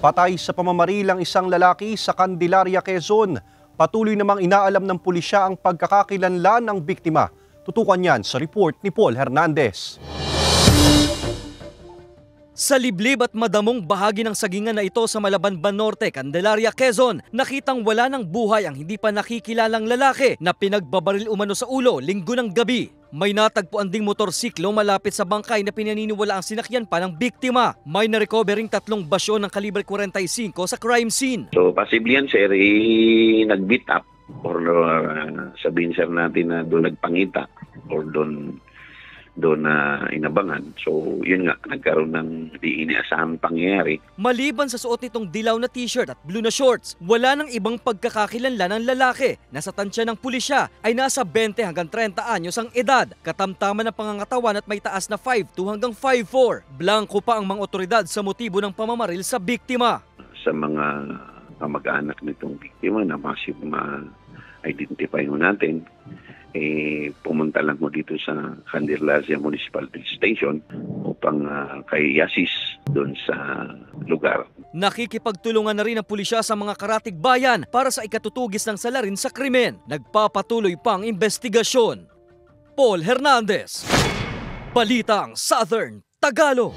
Patay sa pamamaril ang isang lalaki sa Candelaria, Quezon. Patuloy namang inaalam ng pulisya ang pagkakakilanlan ng biktima. Tutukan yan sa report ni Paul Hernandez. Sa liblib at madamong bahagi ng sagingan na ito sa Malabanban Norte, Candelaria, Quezon, nakitang wala ng buhay ang hindi pa nakikilalang lalaki na pinagbabaril umano sa ulo linggo ng gabi. May natagpuan ding motorsiklo malapit sa bangkay na pinaniniwala ang sinakyan pa ng biktima. May na-recovering 3 basyon ng kalibre 45 sa crime scene. So possibly yan sir, nag-beat up or sabihin sir natin na doon nagpangita or doon na inabangan. So yun nga, nagkaroon ng di inaasahang pangyayari. Maliban sa suot nitong dilaw na t-shirt at blue na shorts, wala nang ibang pagkakakilanlan ng lalaki na sa tansya ng pulisya ay nasa 20 hanggang 30 anyos ang edad, katamtaman ng pangangatawan at may taas na 5'2 hanggang 5'4. Blanco pa ang mga otoridad sa motibo ng pamamaril sa biktima. Sa mga kamag-anak nitong biktima na ma-identify mo natin, pumunta lang mo dito sa Candelaria Municipal Police Station upang kay assist doon sa lugar. Nakikipagtulungan na rin ang pulisya sa mga karatig bayan para sa ikatutugis ng salarin sa krimen. Nagpapatuloy pa ang investigasyon. Paul Hernandez, Balitang Southern Tagalog.